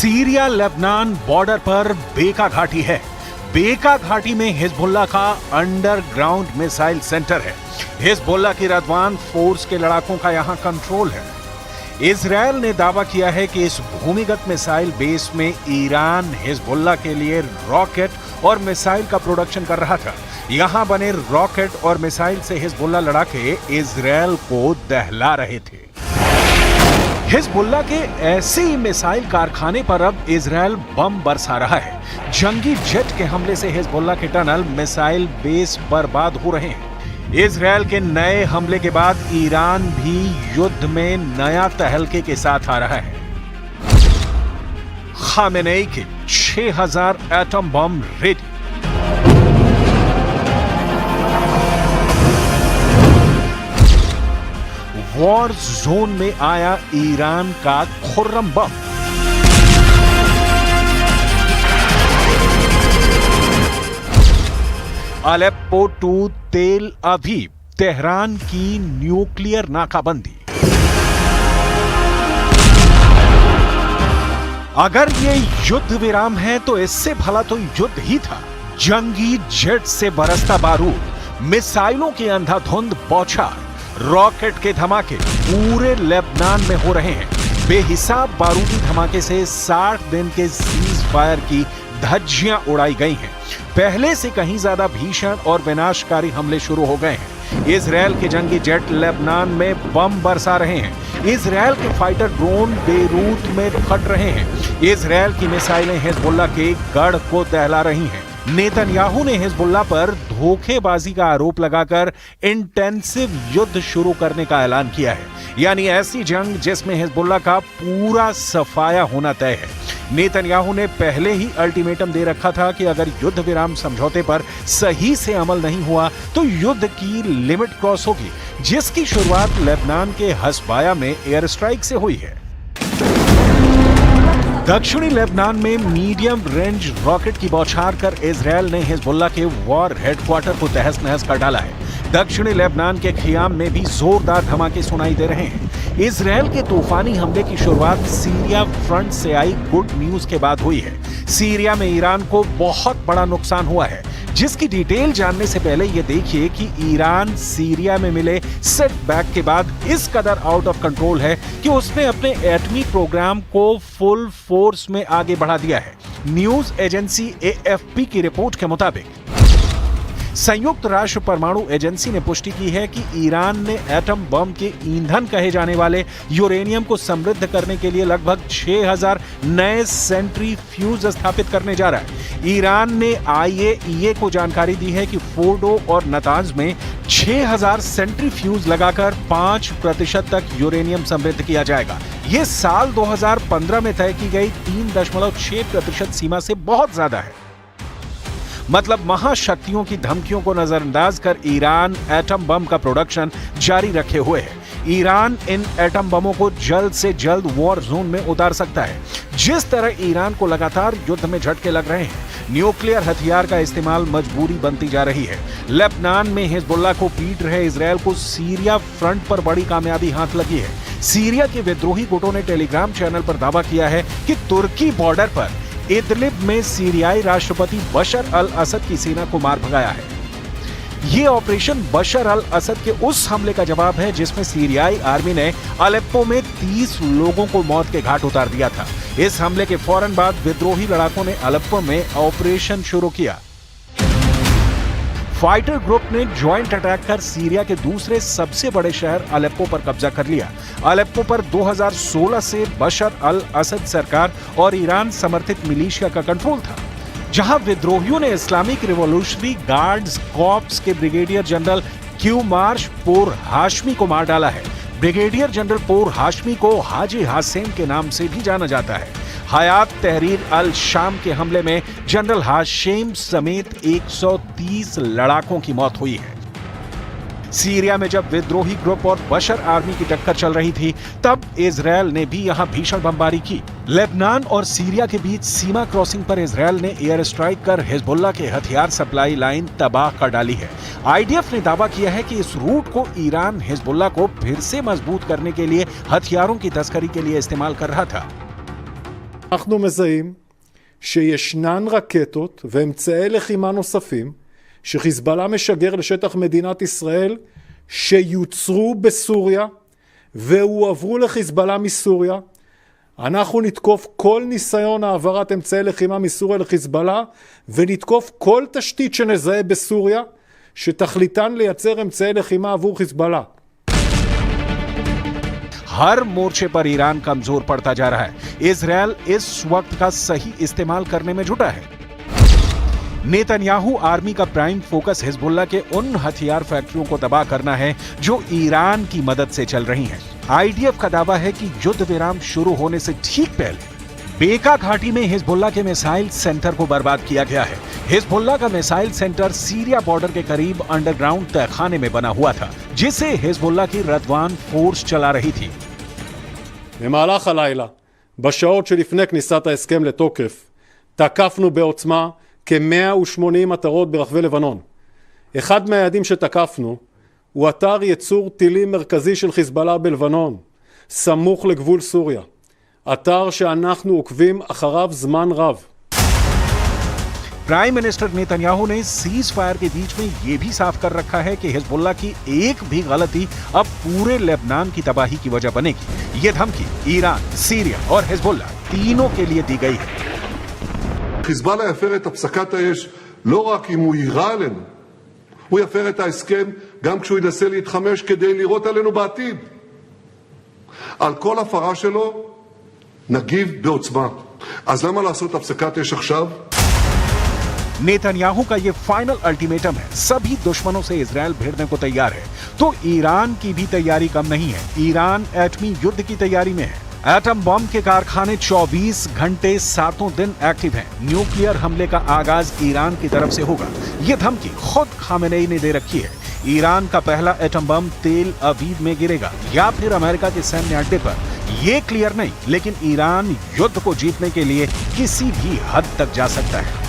Syria Lebanon border पर बेका घाटी है। बेका घाटी में हिजबुल्लाह का अंडरग्राउंड मिसाइल सेंटर है। हिजबुल्लाह की रदवान फोर्स के लड़ाकों का यहां कंट्रोल है। इजरायल ने दावा किया है कि इस भूमिगत मिसाइल बेस में ईरान हिजबुल्लाह के लिए रॉकेट और मिसाइल का प्रोडक्शन कर रहा था। यहां बने रॉकेट और मिसाइल से हिजबुल्लाह लड़ाके इजरायल को दहला रहे थे। हिजबुल्लाह के ऐसे ही मिसाइल कारखाने पर अब इजरायल बम बरसा रहा है। जंगी जेट के हमले से हिजबुल्लाह के टनल मिसाइल बेस बर्बाद हो रहे हैं। इजरायल के नए हमले के बाद ईरान भी युद्ध में नया तहलके के साथ आ रहा है। खामेनेई के 6000 atom bomb ready. War zone में आया ईरान का खुर्रम बम। अलेप्पो टू तेल अवीव तेहरान की न्यूक्लियर नाकाबंदी। अगर ये युद्ध विराम है तो इससे भला तो युद्ध ही था। जंगी जेट से बरसता बारूद, मिसाइलों की अंधाधुंध बौछार, रॉकेट के धमाके पूरे लेबनान में हो रहे हैं। बेहिसाब बारूदी धमाके से 60 दिन के सीज फायर की धज्जियां उड़ाई गई हैं। पहले से कहीं ज्यादा भीषण और विनाशकारी हमले शुरू हो गए हैं। इजरायल के जंगी जेट लेबनान में बम बरसा रहे हैं। इजरायल के फाइटर ड्रोन बेरूत में फट रहे हैं। इजरायल की मिसाइलें हिजबुल्लाह के गढ़ को दहला रही हैं। नेतन्याहू ने हिजबुल्लाह पर धोखेबाजी का आरोप लगाकर इंटेंसिव युद्ध शुरू करने का ऐलान किया है, यानी ऐसी जंग जिसमें हिजबुल्लाह का पूरा सफाया होना तय है। नेतन्याहू ने पहले ही अल्टीमेटम दे रखा था कि अगर युद्ध विराम समझौते पर सही से अमल नहीं हुआ तो युद्ध की लिमिट क्रॉस होगी, जिसकी शुरुआत लेबनान के हसबाया में एयर स्ट्राइक से हुई है। दक्षिणी लेबनान में मीडियम रेंज रॉकेट की बौछार कर इजरायल ने हिजबुल्लाह के वॉर हेडक्वार्टर को तहस नहस कर डाला है। दक्षिणी लेबनान के खियाम में भी जोरदार धमाके सुनाई दे रहे हैं। इजरायल के तूफानी हमले की शुरुआत सीरिया फ्रंट से आई गुड न्यूज के बाद हुई है। सीरिया में ईरान को बहुत बड़ा नुकसान हुआ है, जिसकी डिटेल जानने से पहले ये देखिए कि ईरान सीरिया में मिले सेटबैक के बाद इस कदर आउट ऑफ कंट्रोल है कि उसने अपने एटमी प्रोग्राम को फुल फोर्स में आगे बढ़ा दिया है। न्यूज एजेंसी एएफपी की रिपोर्ट के मुताबिक संयुक्त राष्ट्र परमाणु एजेंसी ने पुष्टि की है कि ईरान ने एटम बम के ईंधन कहे जाने वाले यूरेनियम को समृद्ध करने के लिए लगभग 6000 नए सेंट्रीफ्यूज स्थापित करने जा रहा है। ईरान ने आईएईए को जानकारी दी है कि फोर्डो और नतांज में 6000 सेंट्रीफ्यूज लगाकर 5% तक यूरेनियम समृद्ध किया जाएगा। ये साल 2015 में तय की गई 3.6% सीमा से बहुत ज्यादा है। मतलब महाशक्तियों की धमकियों को नजरअंदाज कर ईरान एटम बम का प्रोडक्शन जारी रखे हुए है। ईरान इन एटम बमों को जल्द से जल्द वॉर जोन में उतार सकता है। जिस तरह ईरान को लगातार युद्ध में झटके लग रहे हैं, न्यूक्लियर हथियार का इस्तेमाल मजबूरी बनती जा रही है। लेबनान में हिजबुल्लाह को पीट रहे इजरायल को सीरिया फ्रंट पर बड़ी कामयाबी हाथ लगी है। सीरिया के विद्रोही गुटों ने टेलीग्राम चैनल पर दावा किया है कि तुर्की बॉर्डर पर इदलिब में सीरियाई राष्ट्रपति बशर अल असद की सेना को मार भगाया है। ये ऑपरेशन बशर अल असद के उस हमले का जवाब है जिसमें सीरियाई आर्मी ने अलेप्पो में 30 लोगों को मौत के घाट उतार दिया था। इस हमले के फौरन बाद विद्रोही लड़ाकों ने अलेप्पो में ऑपरेशन शुरू किया। फाइटर ग्रुप ने ज्वाइंट अटैक कर सीरिया के दूसरे सबसे बड़े शहर अलेप्पो पर कब्जा कर लिया। अलेप्पो पर 2016 से बशर अल असद सरकार और ईरान समर्थित मिलिशिया का कंट्रोल था, जहां विद्रोहियों ने इस्लामिक रिवॉल्यूशनरी गार्ड्स कॉर्प्स के ब्रिगेडियर जनरल क्यूमार्श पोर हाशमी को मार डाला है। ब्रिगेडियर जनरल पोर हाशमी को हाजी हासेम के नाम से भी जाना जाता है। हयात तहरीर अल शाम के हमले में जनरल हाशेम समेत 130 लड़ाकों की मौत हुई है। सीरिया में जब विद्रोही ग्रुप और बशर आर्मी की टक्कर चल रही थी, तब इजरायल ने भी यहां भीषण बमबारी की। लेबनान और सीरिया के बीच सीमा क्रॉसिंग पर इजरायल ने एयर स्ट्राइक कर हिजबुल्लाह के हथियार सप्लाई लाइन तबाह कर डाली है। आईडीएफ ने दावा किया है कि इस रूट को ईरान हिजबुल्लाह को फिर से मजबूत करने के लिए हथियारों की तस्करी के लिए इस्तेमाल कर रहा था। אנחנו מזהים שישנן רקטות ואמצעי לחימה נוספים שחיזבאללה משגר לשטח מדינת ישראל שיוצרו בסוריה והועברו לחיזבאללה מסוריה. אנחנו נתקוף כל ניסיון העברת אמצעי לחימה מסוריה לחיזבאללה ונתקוף כל תשתית שנזהה בסוריה שתכליתן לייצר אמצעי לחימה עבור חיזבאללה. हर मोर्चे पर ईरान कमजोर पड़ता जा रहा है। इजरायल इस वक्त का सही इस्तेमाल करने में जुटा है। नेतन्याहू आर्मी का प्राइम फोकस हिजबुल्लाह के उन हथियार फैक्ट्रियों को तबाह करना है जो ईरान की मदद से चल रही हैं। आईडीएफ का दावा है कि युद्ध विराम शुरू होने से ठीक पहले बेका घाटी में हिजबुल्लाह के मिसाइल सेंटर को बर्बाद किया गया है। हिजबुल्लाह का मिसाइल सेंटर सीरिया बॉर्डर के करीब अंडरग्राउंड तहखाने में बना हुआ था, जिसे हिजबुल्लाह की रदवान फोर्स चला रही थी। במהלך הלילה, בשעות שלפני כניסת ההסכם לתוקף, תקפנו בעוצמה כ-180 מטרות ברחבי לבנון. אחד מהיעדים שתקפנו הוא אתר ייצור טילים מרכזי של חיזבאללה בלבנון, סמוך לגבול סוריה. אתר שאנחנו עוקבים אחריו זמן רב. प्राइम मिनिस्टर नेतन्याहू ने सीज फायर के बीच में यह भी साफ कर रखा है कि हिजबुल्लाह की एक भी गलती अब पूरे लेबनान की तबाही की वजह बनेगी। ये धमकी ईरान, सीरिया और हिजबुल्लाह तीनों के लिए दी गई है। חיזבאללה יפר את הפסקת האש לא רק אם הוא יירה עלינו, הוא יפר את ההסכם גם כשהוא ינסה להתחמש כדי לירות עלינו בעתיד. על כל הפרה שלו נגיב בעוצמה. אז למה לעשות הפסקת אש עכשיו? नेतन्याहू का ये फाइनल अल्टीमेटम है। सभी दुश्मनों से इजरायल भिड़ने को तैयार है, तो ईरान की भी तैयारी कम नहीं है। ईरान एटमी युद्ध की तैयारी में है। एटम बम के कारखाने 24 घंटे 7 दिन एक्टिव हैं। न्यूक्लियर हमले का आगाज ईरान की तरफ से होगा। ये धमकी खुद खामेनेई ने दे रखी है। ईरान का पहला एटम बम तेल अवीव में गिरेगा या फिर अमेरिका के सैन्य अड्डे पर, ये क्लियर नहीं, लेकिन ईरान युद्ध को जीतने के लिए किसी भी हद तक जा सकता है।